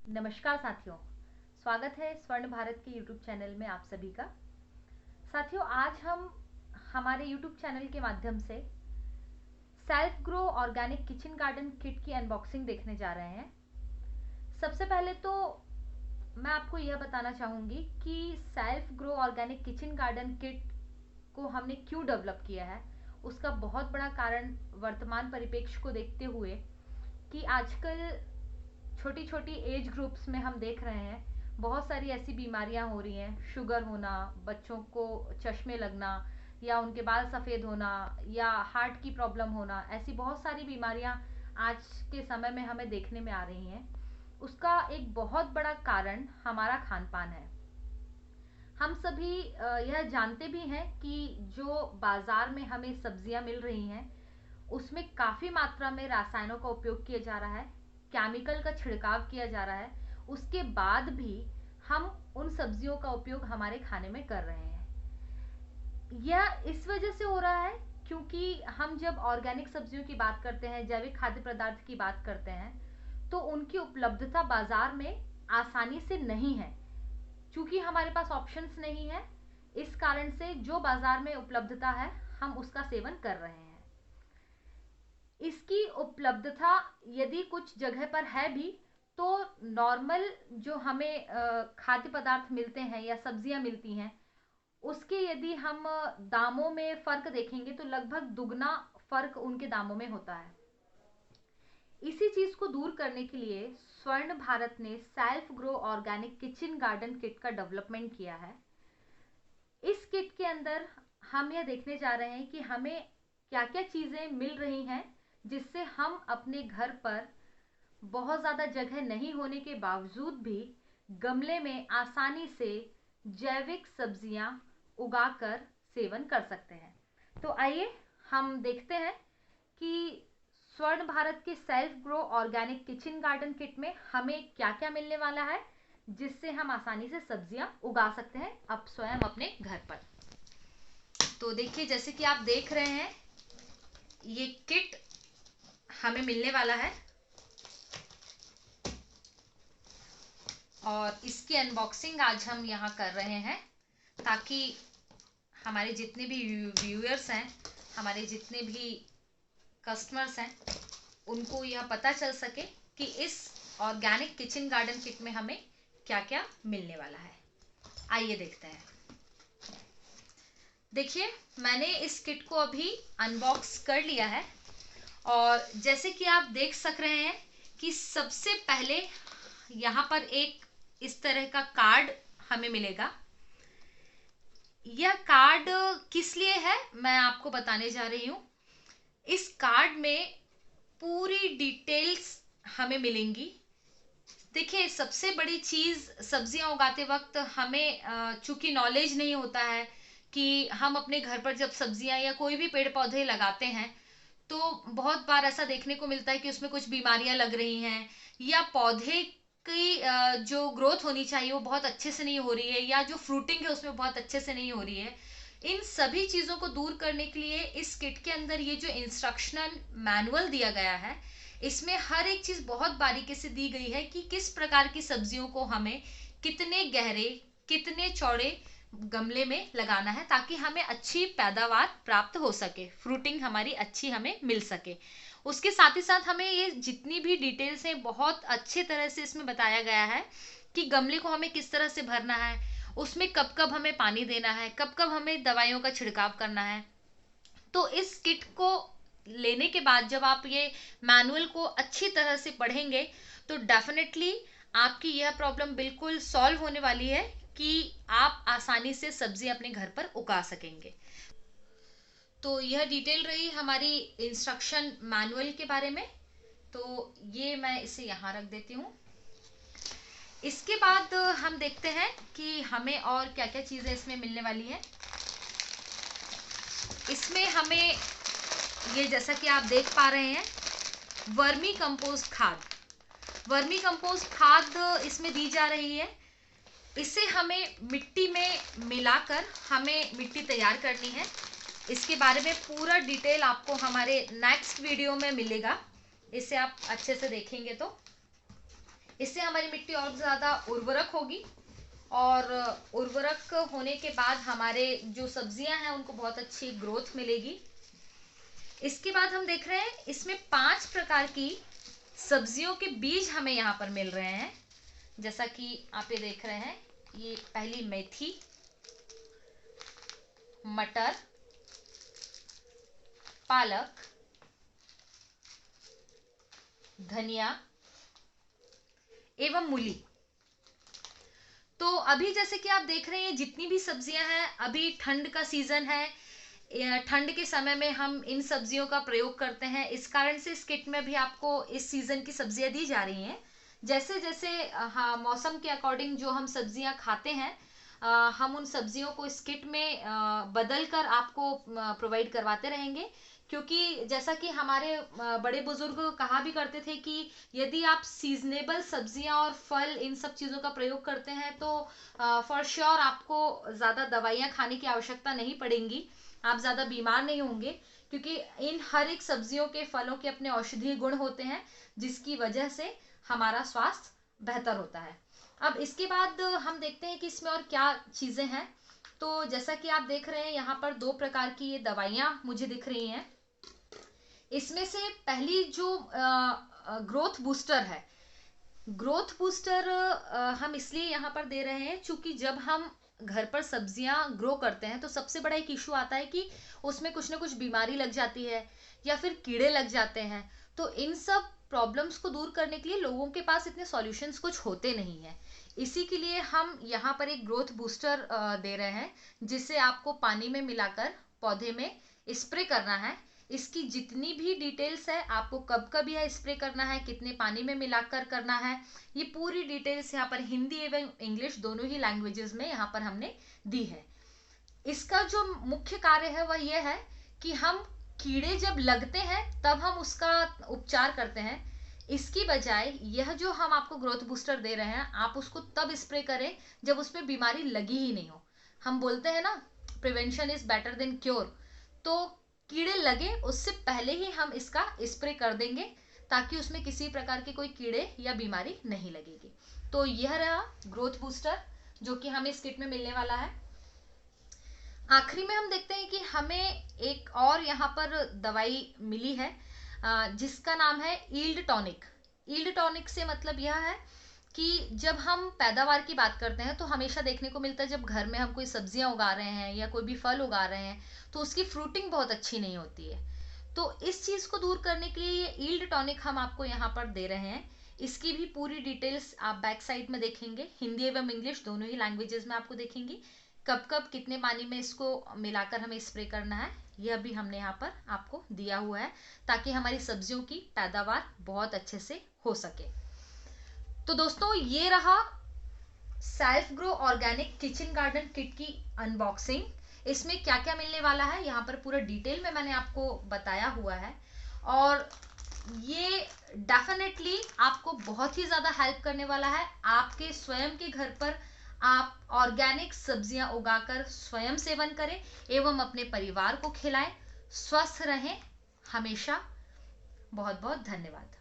नमस्कार साथियों, स्वागत है स्वर्ण भारत के यूट्यूब चैनल में आप सभी का। साथियों, आज हम हमारे यूट्यूब चैनल के माध्यम से self grow organic kitchen garden kit की अनबॉक्सिंग देखने जा रहे हैं। सबसे पहले तो मैं आपको यह बताना चाहूँगी कि self grow organic kitchen garden kit को हमने क्यों डेवलप किया है। उसका बहुत बड़ा कारण वर्तमान परिप्रेक्ष्य को देखते हुए कि आजकल छोटी छोटी एज ग्रुप्स में हम देख रहे हैं बहुत सारी ऐसी बीमारियां हो रही हैं। शुगर होना, बच्चों को चश्मे लगना, या उनके बाल सफ़ेद होना, या हार्ट की प्रॉब्लम होना, ऐसी बहुत सारी बीमारियां आज के समय में हमें देखने में आ रही हैं। उसका एक बहुत बड़ा कारण हमारा खान पान है। हम सभी यह जानते भी हैं कि जो बाजार में हमें सब्जियां मिल रही हैं उसमें काफ़ी मात्रा में रसायनों का उपयोग किया जा रहा है, केमिकल का छिड़काव किया जा रहा है। उसके बाद भी हम उन सब्जियों का उपयोग हमारे खाने में कर रहे हैं। यह इस वजह से हो रहा है क्योंकि हम जब ऑर्गेनिक सब्जियों की बात करते हैं, जैविक खाद्य पदार्थ की बात करते हैं, तो उनकी उपलब्धता बाजार में आसानी से नहीं है। चूंकि हमारे पास ऑप्शंस नहीं है, इस कारण से जो बाजार में उपलब्धता है हम उसका सेवन कर रहे हैं। इसकी उपलब्धता यदि कुछ जगह पर है भी, तो नॉर्मल जो हमें खाद्य पदार्थ मिलते हैं या सब्जियां मिलती हैं उसके यदि हम दामों में फर्क देखेंगे तो लगभग दुगना फर्क उनके दामों में होता है। इसी चीज को दूर करने के लिए स्वर्ण भारत ने self grow organic kitchen garden kit का डेवलपमेंट किया है। इस किट के अंदर हम यह देखने जा रहे हैं कि हमें क्या क्या चीजें मिल रही हैं जिससे हम अपने घर पर बहुत ज़्यादा जगह नहीं होने के बावजूद भी गमले में आसानी से जैविक सब्जियां उगाकर सेवन कर सकते हैं। तो आइए हम देखते हैं कि स्वर्ण भारत के self grow organic kitchen garden kit में हमें क्या क्या मिलने वाला है जिससे हम आसानी से सब्जियां उगा सकते हैं अब स्वयं अपने घर पर। तो देखिए, जैसे कि आप देख रहे हैं ये किट हमें मिलने वाला है और इसकी अनबॉक्सिंग आज हम यहाँ कर रहे हैं ताकि हमारे जितने भी व्यूअर्स हैं, हमारे जितने भी कस्टमर्स हैं, उनको यह पता चल सके कि इस ऑर्गेनिक किचन गार्डन किट में हमें क्या क्या मिलने वाला है। आइए देखते हैं। देखिए, मैंने इस किट को अभी अनबॉक्स कर लिया है और जैसे कि आप देख सक रहे हैं कि सबसे पहले यहाँ पर एक इस तरह का कार्ड हमें मिलेगा। यह कार्ड किस लिए है मैं आपको बताने जा रही हूँ। इस कार्ड में पूरी डिटेल्स हमें मिलेंगी। देखिए, सबसे बड़ी चीज सब्जियां उगाते वक्त हमें चूंकि नॉलेज नहीं होता है कि हम अपने घर पर जब सब्जियां या कोई भी पेड़ पौधे लगाते हैं तो बहुत बार ऐसा देखने को मिलता है कि उसमें कुछ बीमारियां लग रही हैं या पौधे की जो ग्रोथ होनी चाहिए वो बहुत अच्छे से नहीं हो रही है, या जो फ्रूटिंग है उसमें बहुत अच्छे से नहीं हो रही है। इन सभी चीज़ों को दूर करने के लिए इस किट के अंदर ये जो इंस्ट्रक्शनल मैनुअल दिया गया है, इसमें हर एक चीज़ बहुत बारीकी से दी गई है कि किस प्रकार की सब्जियों को हमें कितने गहरे, कितने चौड़े गमले में लगाना है ताकि हमें अच्छी पैदावार प्राप्त हो सके, फ्रूटिंग हमारी अच्छी हमें मिल सके। उसके साथ ही साथ हमें ये जितनी भी डिटेल्स हैं बहुत अच्छे तरह से इसमें बताया गया है कि गमले को हमें किस तरह से भरना है, उसमें कब कब हमें पानी देना है, कब कब हमें दवाइयों का छिड़काव करना है। तो इस किट को लेने के बाद जब आप ये मैनुअल को अच्छी तरह से पढ़ेंगे तो डेफिनेटली आपकी यह प्रॉब्लम बिल्कुल सॉल्व होने वाली है कि आप आसानी से सब्जी अपने घर पर उगा सकेंगे। तो यह डिटेल रही हमारी इंस्ट्रक्शन मैनुअल के बारे में। तो ये मैं इसे यहाँ रख देती हूँ। इसके बाद हम देखते हैं कि हमें और क्या क्या चीज़ें इसमें मिलने वाली हैं। इसमें हमें ये, जैसा कि आप देख पा रहे हैं, वर्मी कंपोस्ट खाद, वर्मी कंपोस्ट खाद इसमें दी जा रही है। इसे हमें मिट्टी में मिलाकर हमें मिट्टी तैयार करनी है। इसके बारे में पूरा डिटेल आपको हमारे नेक्स्ट वीडियो में मिलेगा, इसे आप अच्छे से देखेंगे तो। इससे हमारी मिट्टी और ज़्यादा उर्वरक होगी, और उर्वरक होने के बाद हमारे जो सब्जियां हैं उनको बहुत अच्छी ग्रोथ मिलेगी। इसके बाद हम देख रहे हैं इसमें 5 प्रकार की सब्जियों के बीज हमें यहाँ पर मिल रहे हैं। जैसा कि आप ये देख रहे हैं, ये पहली मेथी, मटर, पालक, धनिया एवं मूली। तो अभी जैसे कि आप देख रहे हैं जितनी भी सब्जियां हैं, अभी ठंड का सीजन है, ठंड के समय में हम इन सब्जियों का प्रयोग करते हैं। इस कारण से इस किट में भी आपको इस सीजन की सब्जियां दी जा रही हैं। जैसे जैसे हाँ मौसम के अकॉर्डिंग जो हम सब्जियां खाते हैं, हम उन सब्जियों को इस किट में बदल कर आपको प्रोवाइड करवाते रहेंगे। क्योंकि जैसा कि हमारे बड़े बुजुर्ग कहा भी करते थे कि यदि आप सीजनेबल सब्जियां और फल इन सब चीज़ों का प्रयोग करते हैं तो फॉर श्योर आपको ज़्यादा दवाइयाँ खाने की आवश्यकता नहीं पड़ेगी, आप ज़्यादा बीमार नहीं होंगे। क्योंकि इन हर एक सब्जियों के, फलों के अपने औषधीय गुण होते हैं, जिसकी वजह से हमारा स्वास्थ्य बेहतर होता है। अब इसके बाद हम देखते हैं कि इसमें और क्या चीज़ें हैं। तो जैसा कि आप देख रहे हैं यहाँ पर 2 प्रकार की ये दवाइयाँ मुझे दिख रही हैं। इसमें से पहली जो ग्रोथ बूस्टर है, ग्रोथ बूस्टर हम इसलिए यहाँ पर दे रहे हैं क्योंकि जब हम घर पर सब्जियां ग्रो करते हैं तो सबसे बड़ा एक इशू आता है कि उसमें कुछ ना कुछ बीमारी लग जाती है या फिर कीड़े लग जाते हैं। तो इन सब प्रॉब्लम्स को दूर करने के लिए लोगों के पास इतने सॉल्यूशंस कुछ होते नहीं हैं। इसी के लिए हम यहाँ पर एक ग्रोथ बूस्टर दे रहे हैं, जिसे आपको पानी में मिलाकर पौधे में स्प्रे करना है। इसकी जितनी भी डिटेल्स है, आपको कब कब यह स्प्रे करना है, कितने पानी में मिलाकर करना है, ये पूरी डिटेल्स यहाँ पर हिंदी एवं इंग्लिश दोनों ही लैंग्वेजेस में यहाँ पर हमने दी है। इसका जो मुख्य कार्य है वह यह है कि हम कीड़े जब लगते हैं तब हम उसका उपचार करते हैं। इसकी बजाय यह जो हम आपको ग्रोथ बूस्टर दे रहे हैं, आप उसको तब स्प्रे करें जब उस पर बीमारी लगी ही नहीं हो। हम बोलते हैं ना, prevention is better than cure. तो कीड़े लगे उससे पहले ही हम इसका स्प्रे कर देंगे, ताकि उसमें किसी प्रकार के कोई कीड़े या बीमारी नहीं लगेगी। तो यह रहा ग्रोथ बूस्टर जो कि हमें इस किट में मिलने वाला है। आखिरी में हम देखते हैं कि हमें एक और यहाँ पर दवाई मिली है, जिसका नाम है ईल्ड टॉनिक। ईल्ड टॉनिक से मतलब यह है कि जब हम पैदावार की बात करते हैं तो हमेशा देखने को मिलता है, जब घर में हम कोई सब्जियां उगा रहे हैं या कोई भी फल उगा रहे हैं तो उसकी फ्रूटिंग बहुत अच्छी नहीं होती है। तो इस चीज़ को दूर करने के लिए ये ईल्ड टॉनिक हम आपको यहाँ पर दे रहे हैं। इसकी भी पूरी डिटेल्स आप बैक साइड में देखेंगे, हिंदी एवं इंग्लिश दोनों ही लैंग्वेजेस में आपको देखेंगी। कब कब कितने पानी में इसको मिलाकर हमें स्प्रे करना है, यह भी हमने यहाँ पर आपको दिया हुआ है, ताकि हमारी सब्जियों की पैदावार बहुत अच्छे से हो सके। तो दोस्तों ये रहा self grow organic kitchen garden kit की अनबॉक्सिंग। इसमें क्या क्या मिलने वाला है यहाँ पर पूरा डिटेल में मैंने आपको बताया हुआ है, और ये डेफिनेटली आपको बहुत ही ज़्यादा हेल्प करने वाला है। आपके स्वयं के घर पर आप ऑर्गेनिक सब्जियां उगाकर स्वयं सेवन करें एवं अपने परिवार को खिलाएं। स्वस्थ रहें हमेशा। बहुत बहुत धन्यवाद।